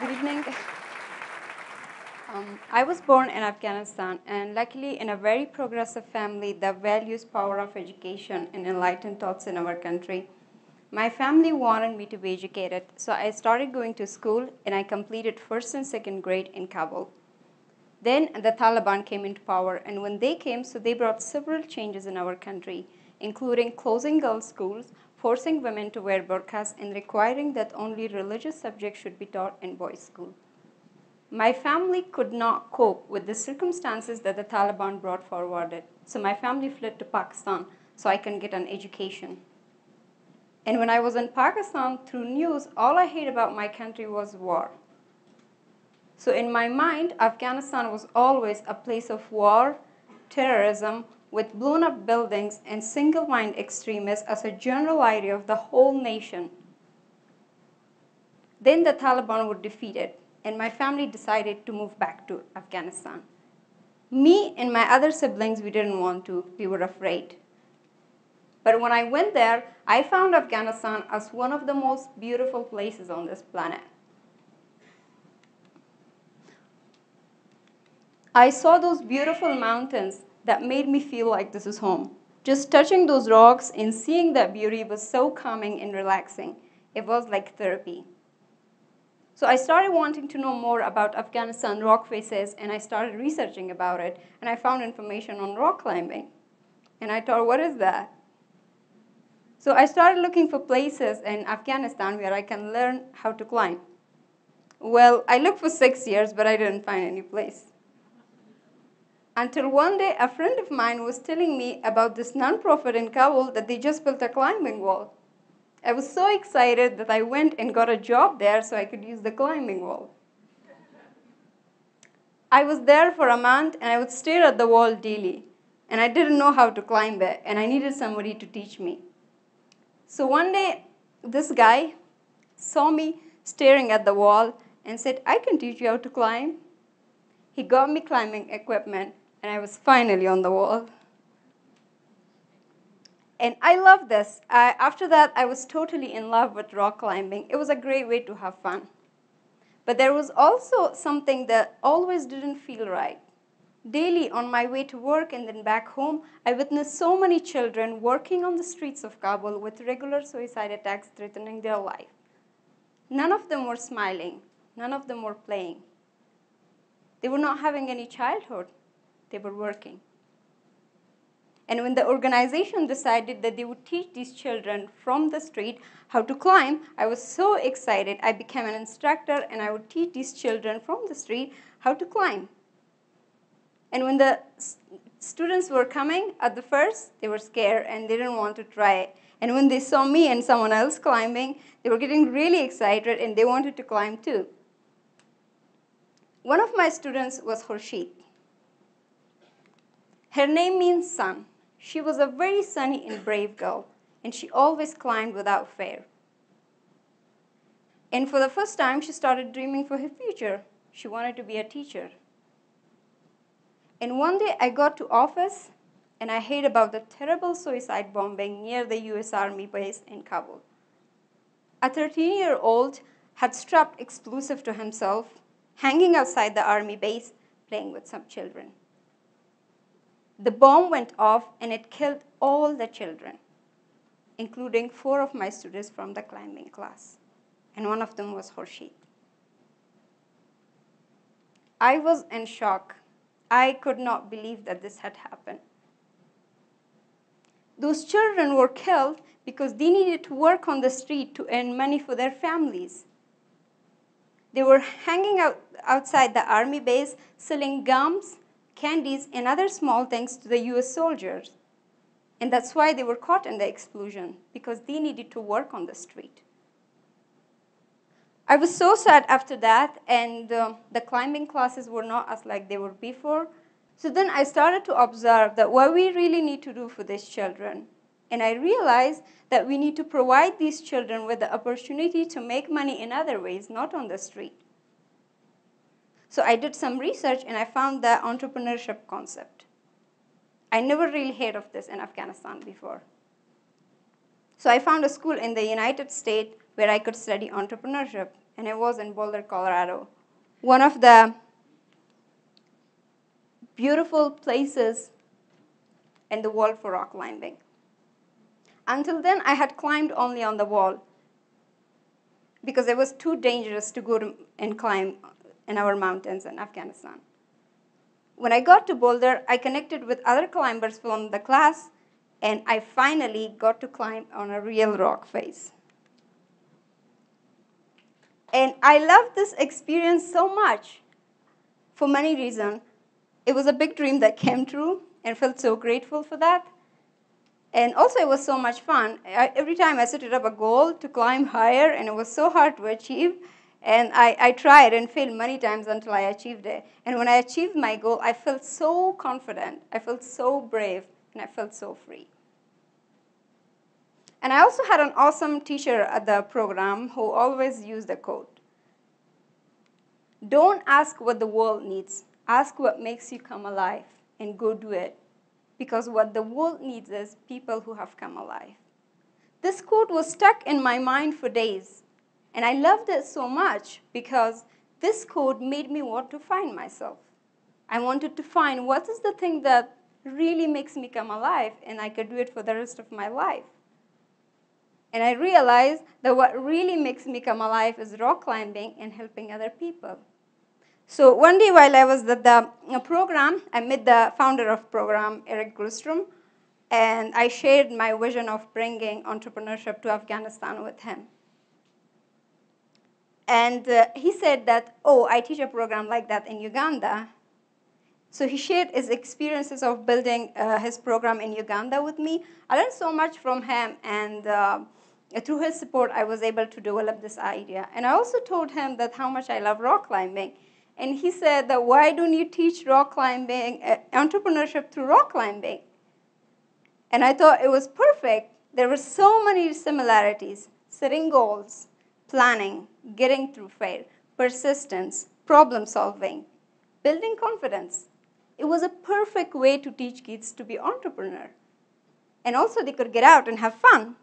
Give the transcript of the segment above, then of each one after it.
Good evening. I was born in Afghanistan, and luckily in a very progressive family that values power of education and enlightened thoughts in our country. My family wanted me to be educated, so I started going to school and I completed first and second grade in Kabul. Then the Taliban came into power, and when they came, so they brought several changes in our country, including closing girls' schools, forcing women to wear burqas, and requiring that only religious subjects should be taught in boys' school. My family could not cope with the circumstances that the Taliban brought forward, so my family fled to Pakistan so I can get an education. And when I was in Pakistan, through news, all I heard about my country was war. So in my mind, Afghanistan was always a place of war, terrorism, with blown up buildings and single-minded extremists as a general idea of the whole nation. Then the Taliban were defeated, and my family decided to move back to Afghanistan. Me and my other siblings, we didn't want to. We were afraid. But when I went there, I found Afghanistan as one of the most beautiful places on this planet. I saw those beautiful mountains that made me feel like this is home. Just touching those rocks and seeing that beauty was so calming and relaxing. It was like therapy. So I started wanting to know more about Afghanistan rock faces, and I started researching about it, and I found information on rock climbing. And I thought, what is that? So I started looking for places in Afghanistan where I can learn how to climb. Well, I looked for 6 years, but I didn't find any place. Until one day, a friend of mine was telling me about this nonprofit in Kabul that they just built a climbing wall. I was so excited that I went and got a job there so I could use the climbing wall. I was there for a month and I would stare at the wall daily. And I didn't know how to climb it, and I needed somebody to teach me. So one day, this guy saw me staring at the wall and said, I can teach you how to climb. He got me climbing equipment, and I was finally on the wall. And I love this. After that, I was totally in love with rock climbing. It was a great way to have fun. But there was also something that always didn't feel right. Daily on my way to work and then back home, I witnessed so many children working on the streets of Kabul with regular suicide attacks threatening their life. None of them were smiling. None of them were playing. They were not having any childhood. They were working. And when the organization decided that they would teach these children from the street how to climb, I was so excited. I became an instructor, and I would teach these children from the street how to climb. And when the students were coming at the first, they were scared and they didn't want to try it. And when they saw me and someone else climbing, they were getting really excited and they wanted to climb too. One of my students was Khurshid. Her name means sun. She was a very sunny and brave girl, and she always climbed without fear. And for the first time, she started dreaming for her future. She wanted to be a teacher. And one day I got to office and I heard about the terrible suicide bombing near the US Army base in Kabul. A 13-year-old had strapped explosive to himself, hanging outside the army base, playing with some children. The bomb went off and it killed all the children, including 4 of my students from the climbing class. And one of them was Khurshid. I was in shock. I could not believe that this had happened. Those children were killed because they needed to work on the street to earn money for their families. They were hanging out outside the army base, selling gums, candies, and other small things to the US soldiers. And that's why they were caught in the explosion, because they needed to work on the street. I was so sad after that, and the climbing classes were not as like they were before. So then I started to observe that what we really need to do for these children. And I realized that we need to provide these children with the opportunity to make money in other ways, not on the street. So I did some research, and I found the entrepreneurship concept. I never really heard of this in Afghanistan before. So I found a school in the United States where I could study entrepreneurship, and it was in Boulder, Colorado. One of the beautiful places in the world for rock climbing. Until then, I had climbed only on the wall because it was too dangerous to go and climb in our mountains in Afghanistan. When I got to Boulder, I connected with other climbers from the class, and I finally got to climb on a real rock face. And I loved this experience so much for many reasons. It was a big dream that came true, and felt so grateful for that. And also, it was so much fun. Every time I set up a goal to climb higher, and it was so hard to achieve. And I tried and failed many times until I achieved it. And when I achieved my goal, I felt so confident. I felt so brave, and I felt so free. And I also had an awesome teacher at the program who always used a quote. Don't ask what the world needs. Ask what makes you come alive, and go do it. Because what the world needs is people who have come alive. This quote was stuck in my mind for days. And I loved it so much because this quote made me want to find myself. I wanted to find what is the thing that really makes me come alive, and I could do it for the rest of my life. And I realized that what really makes me come alive is rock climbing and helping other people. So one day while I was at the program, I met the founder of the program, Eric Grustrom, and I shared my vision of bringing entrepreneurship to Afghanistan with him. And he said that, oh, I teach a program like that in Uganda. So he shared his experiences of building his program in Uganda with me. I learned so much from him, and through his support, I was able to develop this idea. And I also told him that how much I love rock climbing. And he said that, why don't you teach rock climbing, entrepreneurship through rock climbing? And I thought it was perfect. There were so many similarities: setting goals, planning, getting through fear, persistence, problem solving, building confidence. It was a perfect way to teach kids to be entrepreneur. And also they could get out and have fun.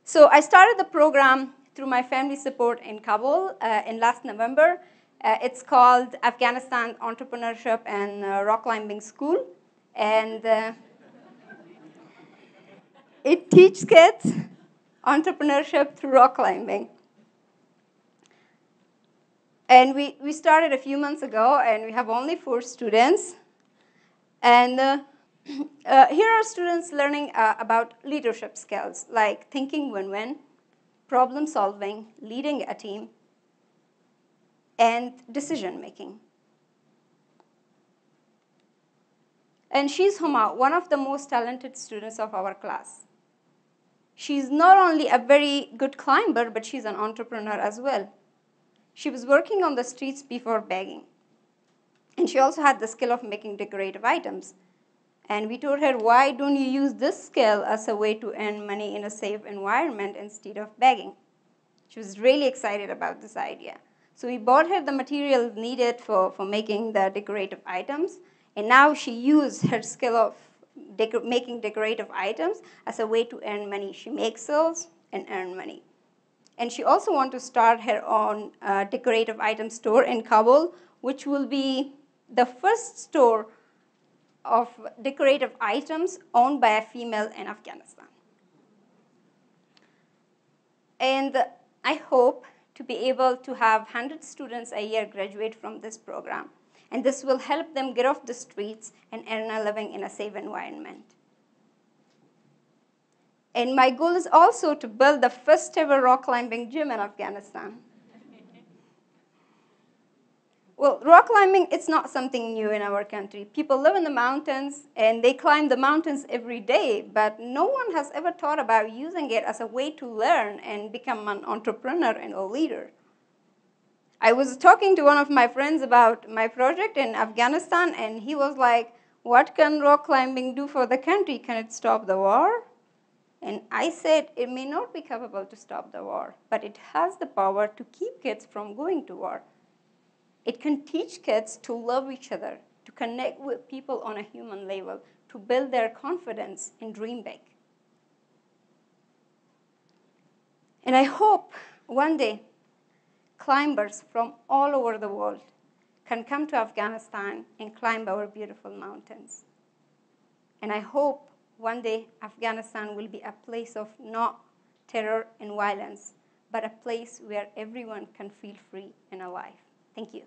So I started the program through my family support in Kabul in last November. It's called Afghanistan Entrepreneurship and Rock Climbing School. And it teaches kids entrepreneurship through rock climbing. And we started a few months ago, and we have only 4 students. And here are students learning about leadership skills, like thinking win-win, problem solving, leading a team, and decision making. And she's Huma, one of the most talented students of our class. She's not only a very good climber, but she's an entrepreneur as well. She was working on the streets before begging. And she also had the skill of making decorative items. And we told her, why don't you use this skill as a way to earn money in a safe environment instead of begging? She was really excited about this idea. So we bought her the materials needed for making the decorative items. And now she used her skill of making decorative items as a way to earn money. She makes sales and earn money. And she also wants to start her own decorative item store in Kabul, which will be the first store of decorative items owned by a female in Afghanistan. And I hope to be able to have 100 students a year graduate from this program. And this will help them get off the streets and earn a living in a safe environment. And my goal is also to build the first ever rock climbing gym in Afghanistan. Well, rock climbing, it's not something new in our country. People live in the mountains, and they climb the mountains every day, but no one has ever thought about using it as a way to learn and become an entrepreneur and a leader. I was talking to one of my friends about my project in Afghanistan, and he was like, what can rock climbing do for the country? Can it stop the war? And I said, it may not be capable to stop the war, but it has the power to keep kids from going to war. It can teach kids to love each other, to connect with people on a human level, to build their confidence and dream big. And I hope one day climbers from all over the world can come to Afghanistan and climb our beautiful mountains. And I hope one day Afghanistan will be a place of not terror and violence, but a place where everyone can feel free and alive. Thank you.